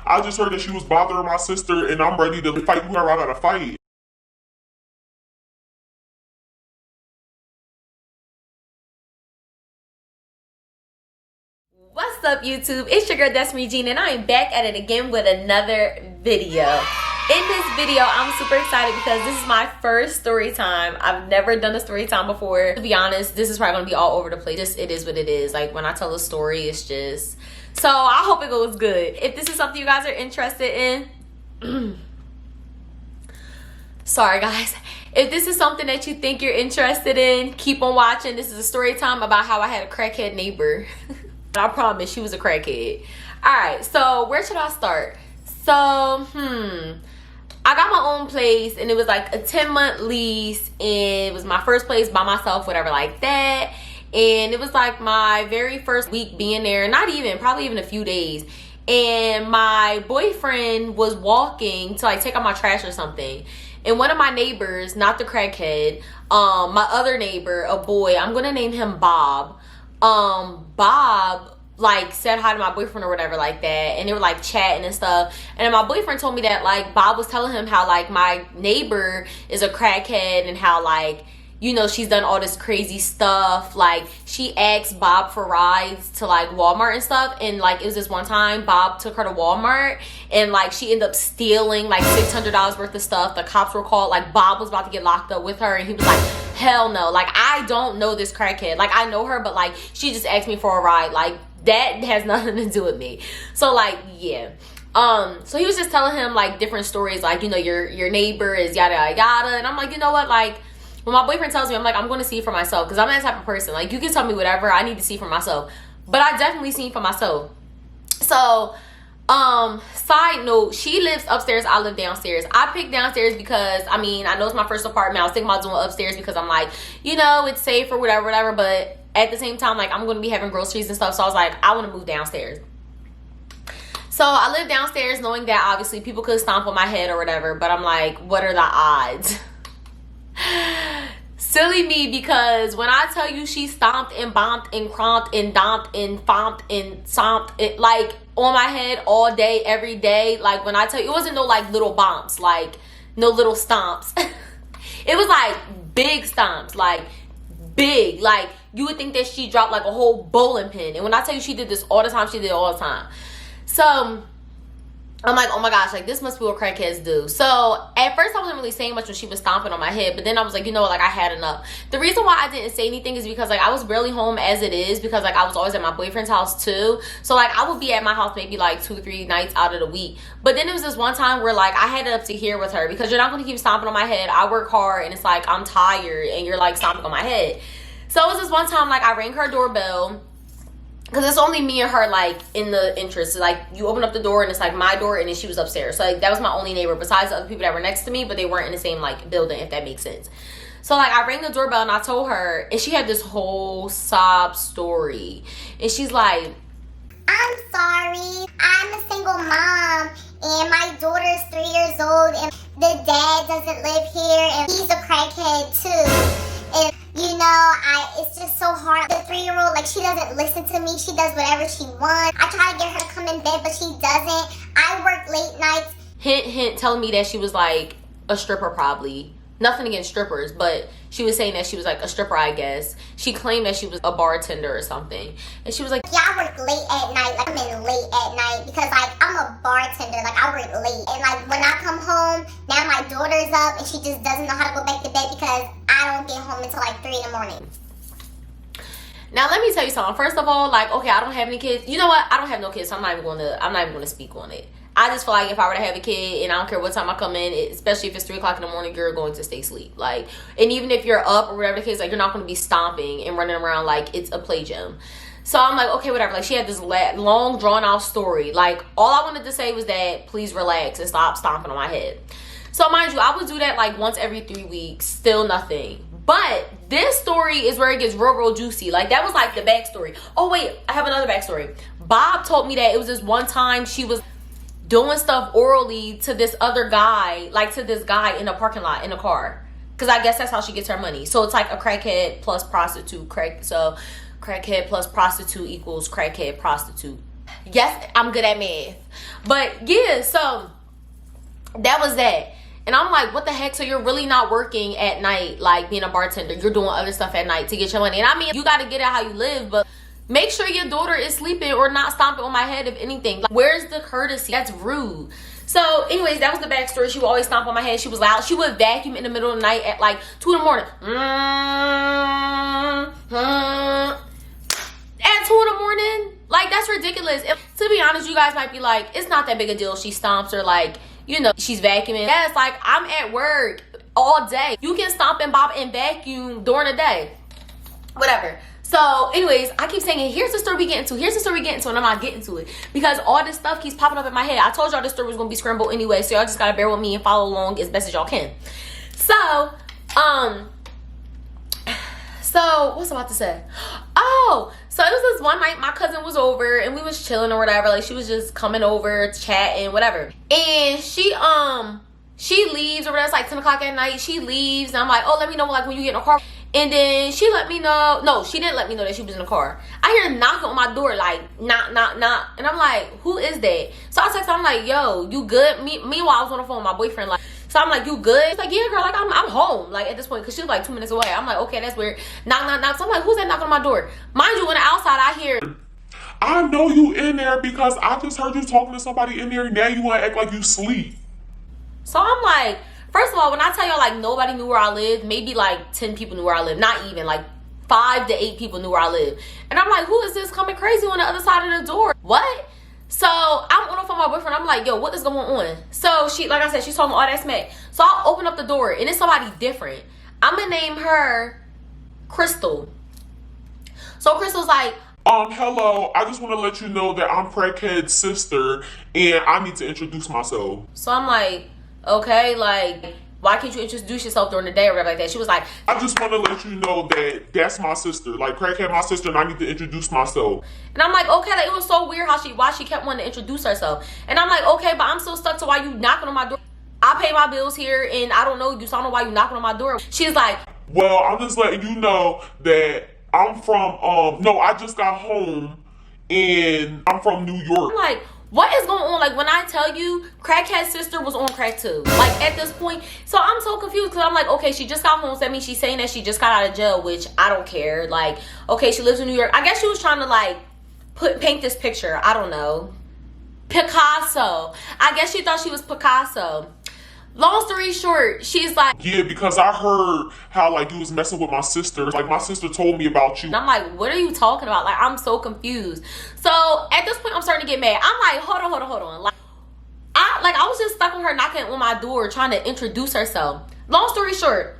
I just heard that she was bothering my sister, and I'm ready to fight whoever I gotta fight. What's up, YouTube? It's your girl destinyregenee, and I am back at it again with another video. In this video, I'm super excited because this is my first story time. I've never done a story time before. To be honest, this is probably gonna be all over the place. Just, it is what it is. Like, when I tell a story, it's just... So I hope it goes good. If this is something you guys are interested in... Sorry, guys. If this is something that you think you're interested in, keep on watching. This is a story time about how I had a crackhead neighbor. I promise, she was a crackhead. Alright, so where should I start? So, I got my own place, and it was like a 10-month lease, and it was my first place by myself, whatever like that. And it was like my very first week being there, not even, probably even a few days. And my boyfriend was walking to like take out my trash or something. And one of my neighbors, not the crackhead, my other neighbor, a boy, I'm gonna name him Bob. Bob like said hi to my boyfriend or whatever like that, and they were like chatting and stuff. And then my boyfriend told me that like Bob was telling him how like my neighbor is a crackhead, and how like, you know, she's done all this crazy stuff. Like, she asked Bob for rides to like Walmart and stuff, and like it was this one time Bob took her to Walmart, and like she ended up stealing like $600 worth of stuff. The cops were called. Like, Bob was about to get locked up with her, and he was like, hell no, like I don't know this crackhead. Like, I know her, but like she just asked me for a ride. Like, that has nothing to do with me. So like, yeah. So he was just telling him like different stories, like, you know, your neighbor is yada yada yada. And I'm like, you know what, like, when my boyfriend tells me, I'm like, I'm going to see for myself, because I'm that type of person. Like, you can tell me whatever, I need to see for myself. But I definitely seen for myself. So side note, she lives upstairs, I live downstairs. I picked downstairs because, I mean, I know it's my first apartment. I was thinking about doing upstairs because I'm like, you know, it's safe or whatever, but at the same time, like, I'm going to be having groceries and stuff, so I was like, I want to move downstairs. So I live downstairs knowing that obviously people could stomp on my head or whatever, but I'm like, what are the odds? Silly me, because when I tell you she stomped and bomped and cromped and domped and fomped and stomped it like on my head all day, every day. Like, when I tell you, it wasn't no like little bumps, like no little stomps. It was like big stomps, like big. Like, you would think that she dropped like a whole bowling pin. And when I tell you she did this all the time, she did it all the time. So I'm like, oh my gosh, like, this must be what crackheads do. So at first I wasn't really saying much when she was stomping on my head, but then I was like, you know what, like, I had enough. The reason why I didn't say anything is because like I was barely home as it is, because like I was always at my boyfriend's house too. So like I would be at my house maybe like 2 or 3 nights out of the week. But then there was this one time where like I had it up to here with her, because you're not going to keep stomping on my head. I work hard, and it's like I'm tired, and you're like stomping on my head. So it was this one time, like, I rang her doorbell, because it's only me and her, like, in the entrance. So, like, you open up the door, and it's, like, my door, and then she was upstairs. So, like, that was my only neighbor besides the other people that were next to me, but they weren't in the same, like, building, if that makes sense. So, like, I rang the doorbell, and I told her, and she had this whole sob story. And she's like, I'm sorry, I'm a single mom, and my daughter's 3 years old, and the dad doesn't live here, and he's a crackhead, too. And, you know, it's just so hard. The 3-year-old, like, she doesn't listen to me. She does whatever she wants. I try to get her to come in bed, but she doesn't. I work late nights. Hint, hint, telling me that she was, like, a stripper probably. Nothing against strippers, but she was saying that she was like a stripper, I guess. She claimed that she was a bartender or something. And she was like, yeah, I work late at night. Like, I'm in late at night because like I'm a bartender. Like, I work late. And like when I come home, now my daughter's up and she just doesn't know how to go back to bed because I don't get home until like 3 in the morning. Now let me tell you something. First of all, like, okay, I don't have any kids. You know what? I don't have no kids, so I'm not even gonna speak on it. I just feel like if I were to have a kid, and I don't care what time I come in, especially if it's 3 o'clock in the morning, you're going to stay asleep. Like, and even if you're up or whatever the case, like, you're not going to be stomping and running around like it's a play gym. So I'm like, okay, whatever. Like, she had this long, drawn out story. Like, all I wanted to say was that please relax and stop stomping on my head. So mind you, I would do that like once every 3 weeks. Still nothing. But this story is where it gets real juicy. Like, that was like the backstory. Oh wait, I have another backstory. Bob told me that it was this one time she was doing stuff orally to this other guy, like to this guy in a parking lot in a car, because I guess that's how she gets her money. So it's like a crackhead plus prostitute. So crackhead plus prostitute equals crackhead prostitute. Yes, I'm good at math. But yeah, so that was that. And I'm like, what the heck? So you're really not working at night, like being a bartender. You're doing other stuff at night to get your money. And I mean, you got to get it how you live, but make sure your daughter is sleeping or not stomping on my head, if anything. Like, where's the courtesy? That's rude. So anyways, that was the backstory. She would always stomp on my head. She was loud. She would vacuum in the middle of the night at like 2 in the morning. At 2 in the morning? Like, that's ridiculous. To be honest, you guys might be like, it's not that big a deal. She stomps or like, you know, she's vacuuming. Yes, like, I'm at work all day. You can stomp and bop and vacuum during the day. Whatever. So anyways, I keep saying, here's the story we get into. Here's the story we get into, and I'm not getting to it because all this stuff keeps popping up in my head. I told y'all this story was going to be scrambled anyway, so y'all just got to bear with me and follow along as best as y'all can. So, what's I about to say? Oh, so it was this one night my cousin was over and we was chilling or whatever. Like, she was just coming over, chatting, whatever. And she leaves or whatever. It's like 10 o'clock at night. She leaves and I'm like, oh, let me know like when you get in a car. And then she let me know. No, she didn't let me know that she was in the car. I hear knocking on my door, like, knock, knock, knock. And I'm like, who is that? So I text her, I'm like, yo, you good? Meanwhile, I was on the phone with my boyfriend, like, so I'm like, you good? She's like, yeah, girl, like, I'm home, like, at this point, because she was like 2 minutes away. I'm like, okay, that's weird. Knock, knock, knock. So I'm like, who's that knocking on my door? Mind you, on the outside, I hear, I know you in there because I just heard you talking to somebody in there, and now you want to act like you sleep. so I'm like, first of all, when I tell y'all, like, nobody knew where I lived, maybe like 10 people knew where I lived. Not even, like 5 to 8 people knew where I lived. And I'm like, who is this coming crazy on the other side of the door? What? So I'm on the phone with my boyfriend. I'm like, yo, what is going on? So she, like I said, she's talking all that smack. So I open up the door and it's somebody different. I'm gonna name her Crystal. So Crystal's like, Hello, I just want to let you know that I'm Crackhead's sister and I need to introduce myself. so I'm like, okay, like, why can't you introduce yourself during the day or whatever like that? She was like, I just want to let you know that that's my sister. Like, Crackhead, my sister, and I need to introduce myself. and I'm like, okay, like, it was so weird why she kept wanting to introduce herself. And I'm like, okay, but I'm still stuck to why you knocking on my door. I pay my bills here and I don't know you, so I don't know why you knocking on my door. She's like, Well, I'm just letting you know that I'm from, no, I just got home and I'm from New York. I'm like, what is going on? Like, when I tell you, Crackhead's sister was on crack too. Like, at this point. So I'm so confused because I'm like, okay, she just got home. So that means she's saying that she just got out of jail, which I don't care. Like, okay, she lives in New York. I guess she was trying to, like, paint this picture. I don't know. Picasso. I guess she thought she was Picasso. Long story short, she's like, Yeah, because I heard how, like, you was messing with my sister. Like, my sister told me about you. and I'm like, what are you talking about? Like, I'm so confused. So at this point, I'm starting to get mad. I'm like, hold on. Like, I was just stuck on her knocking on my door trying to introduce herself. Long story short,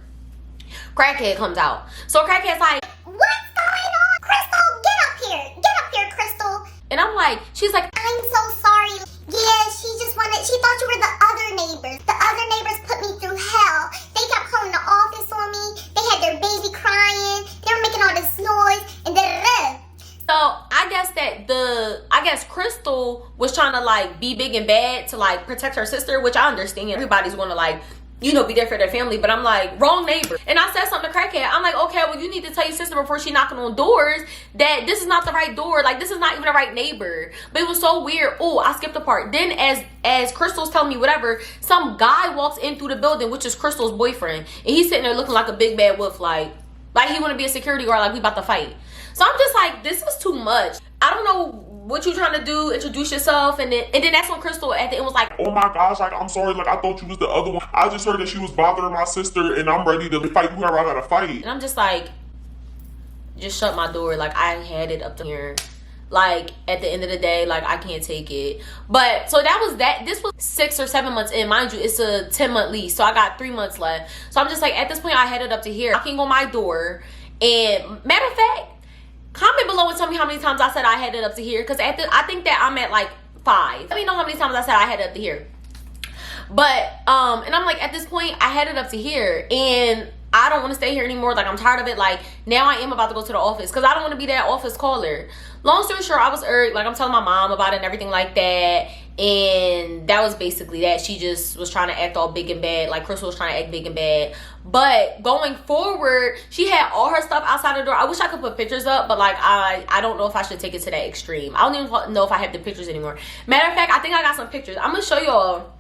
Crackhead comes out. So Crackhead's like, What's going on? Crystal, get up here. Get up here, Crystal. and I'm like, she's like, I'm so sorry. Yeah, she thought you were the other neighbors. The other neighbors put me through hell. They kept calling the office on me. They had their baby crying. They were making all this noise and da-da-da. so I guess Crystal was trying to like be big and bad to like protect her sister, which I understand. Everybody's gonna like, you know, be there for their family, but I'm like, wrong neighbor. And I said something to Crackhead. I'm like, okay, well, you need to tell your sister before she knocking on doors that this is not the right door. Like, this is not even the right neighbor. But it was so weird. Oh, I skipped a part. Then as Crystal's telling me whatever, some guy walks in through the building, which is Crystal's boyfriend. And he's sitting there looking like a big bad wolf, like he want to be a security guard, like we about to fight. So I'm just like, this is too much. I don't know what you trying to do, introduce yourself, and then that's when Crystal at the end was like, Oh my gosh, like, I'm sorry, like, I thought you was the other one. I just heard that she was bothering my sister and I'm ready to fight whoever I gotta fight. and I'm just like, just shut my door. Like, I had it up to here. Like, at the end of the day, like, I can't take it. But so that was that. This was 6 or 7 months in. Mind you, it's a 10-month lease, so I got 3 months left. So I'm just like, at this point, I had it up to here, knocking on my door. And matter of fact, comment below and tell me how many times I said I had it up to here, because I think that I'm at like 5. Let me know how many times I said I had it up to here. But and I'm like, at this point, I had it up to here, and I don't want to stay here anymore. Like, I'm tired of it. Like, now I am about to go to the office because I don't want to be that office caller. Long story short, I was irked. Like, I'm telling my mom about it and everything like that. And that was basically that. She just was trying to act all big and bad, like Crystal was trying to act big and bad. But going forward, she had all her stuff outside the door. I wish I could put pictures up, but like I don't know if I should take it to that extreme. I don't even know if I have the pictures anymore. Matter of fact, I think I got some pictures. I'm gonna show y'all.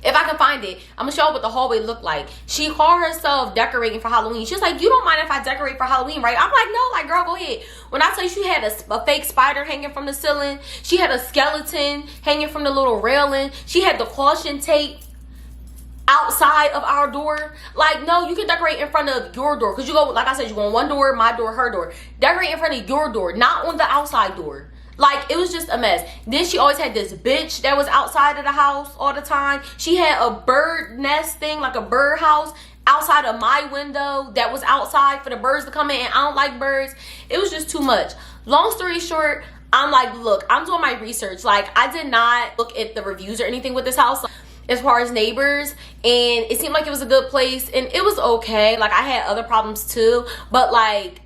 If I can find it, I'm gonna show you what the hallway looked like. She called herself decorating for Halloween. She was like, you don't mind if I decorate for Halloween, right? I'm like, no, like, girl, go ahead. When I tell you she had a fake spider hanging from the ceiling, she had a skeleton hanging from the little railing, she had the caution tape outside of our door. Like, no, you can decorate in front of your door, because you go, like I said, you go on one door, my door, her door. Decorate in front of your door, not on the outside door. Like, it was just a mess. Then she always had this bitch that was outside of the house all the time. She had a bird nest thing, like a bird house, outside of my window that was outside for the birds to come in, and I don't like birds. It was just too much. Long story short, I'm like, look, I'm doing my research. Like, I did not look at the reviews or anything with this house as far as neighbors, and it seemed like it was a good place, and it was okay. Like, I had other problems too, but like,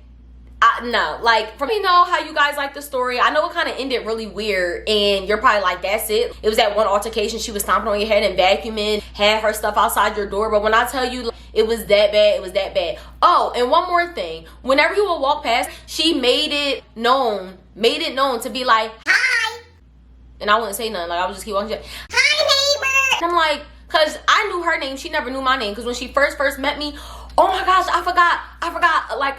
no, like, for me, know how you guys like the story. I know it kind of ended really weird, and you're probably like, that's it. It was that one altercation. She was stomping on your head and vacuuming, had her stuff outside your door. But when I tell you it was that bad, it was that bad. Oh, and one more thing. Whenever you will walk past, she made it known to be like, hi. And I wouldn't say nothing. Like, I would just keep walking. Hi, neighbor. And I'm like, because I knew her name. She never knew my name. Because when she first met me, oh my gosh, I forgot, like,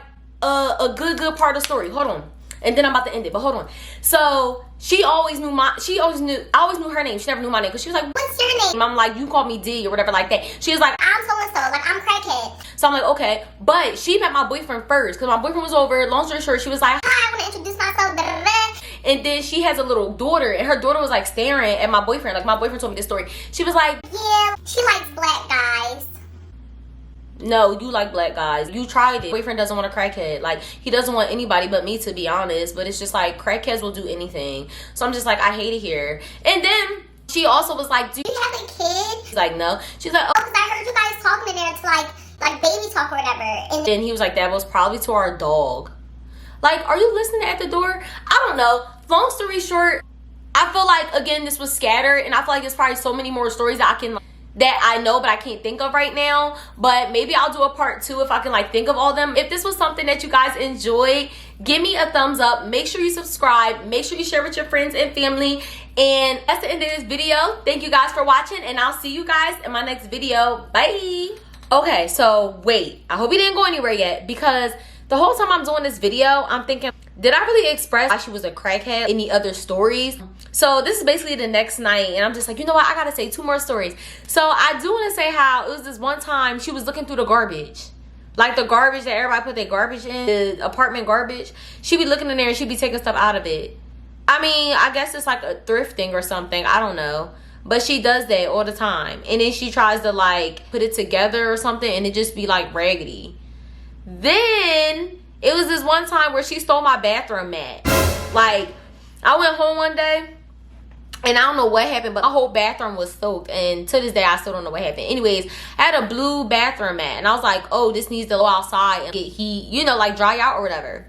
a good part of the story. Hold on, and then I'm about to end it, but hold on. So I always knew her name. She never knew my name, because she was like, what's your name? I'm like, you call me D or whatever like that. She was like, I'm so and so, like, I'm Crackhead. So I'm like, okay. But she met my boyfriend first, because my boyfriend was over. Long story short, she was like, hi, I want to introduce myself, da, da, da. And then she has a little daughter, and her daughter was like staring at my boyfriend. Like, my boyfriend told me this story. She was like, yeah, she likes black guys. No, you like black guys. You tried it. Boyfriend doesn't want a crackhead. Like, he doesn't want anybody but me, to be honest. But it's just like, crackheads will do anything. So I'm just like, I hate it here. And then she also was like, do you have a kid? She's like, no. She's like, oh, because I heard you guys talking in there to like baby talk or whatever. And then he was like, that was probably to our dog. Like, are you listening at the door? I don't know. Long story short, I feel like, again, this was scattered. And I feel like there's probably so many more stories that I know but I can't think of right now. But maybe I'll do a part 2 if I can like think of all of them. If this was something that you guys enjoyed, give me a thumbs up. Make sure you subscribe. Make sure you share with your friends and family. And that's the end of this video. Thank you guys for watching, and I'll see you guys in my next video. Bye. Okay, so wait, I hope you didn't go anywhere yet, because the whole time I'm doing this video, I'm thinking, did I really express why she was a crackhead in the other stories? So this is basically the next night, and I'm just like, you know what? I gotta say 2 more stories. So I do want to say how it was this one time she was looking through the garbage. Like the garbage that everybody put their garbage in, the apartment garbage. She'd be looking in there and she'd be taking stuff out of it. I mean, I guess it's like a thrifting or something. I don't know. But she does that all the time. And then she tries to like put it together or something, and it just be like raggedy. Then it was this one time where she stole my bathroom mat. Like, I went home one day, and I don't know what happened, but my whole bathroom was soaked. And to this day, I still don't know what happened. Anyways, I had a blue bathroom mat, and I was like, oh, this needs to go outside and get heat, you know, like dry out or whatever.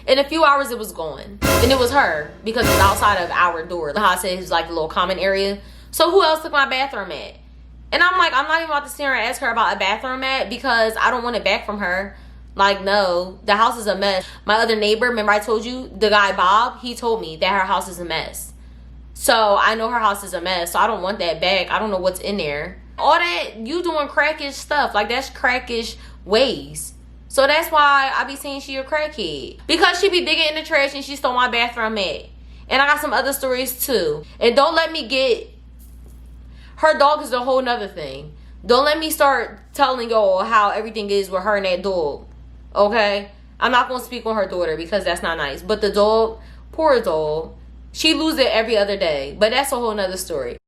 In a few hours, it was gone. And it was her, because it's outside of our door. How I said it's like a little common area. So who else took my bathroom mat? And I'm like, I'm not even about to sit here and ask her about a bathroom mat, because I don't want it back from her. Like, no, the house is a mess. My other neighbor, remember I told you, the guy Bob, he told me that her house is a mess. So I know her house is a mess, so I don't want that back. I don't know what's in there. All that, you doing crackish stuff. Like, that's crackish ways. So that's why I be saying she a crackhead. Because she be digging in the trash and she stole my bathroom mat. And I got some other stories too. And don't let me get... Her dog is a whole nother thing. Don't let me start telling y'all how everything is with her and that dog. Okay? I'm not going to speak on her daughter, because that's not nice. But the dog, poor dog, she loses it every other day. But that's a whole nother story.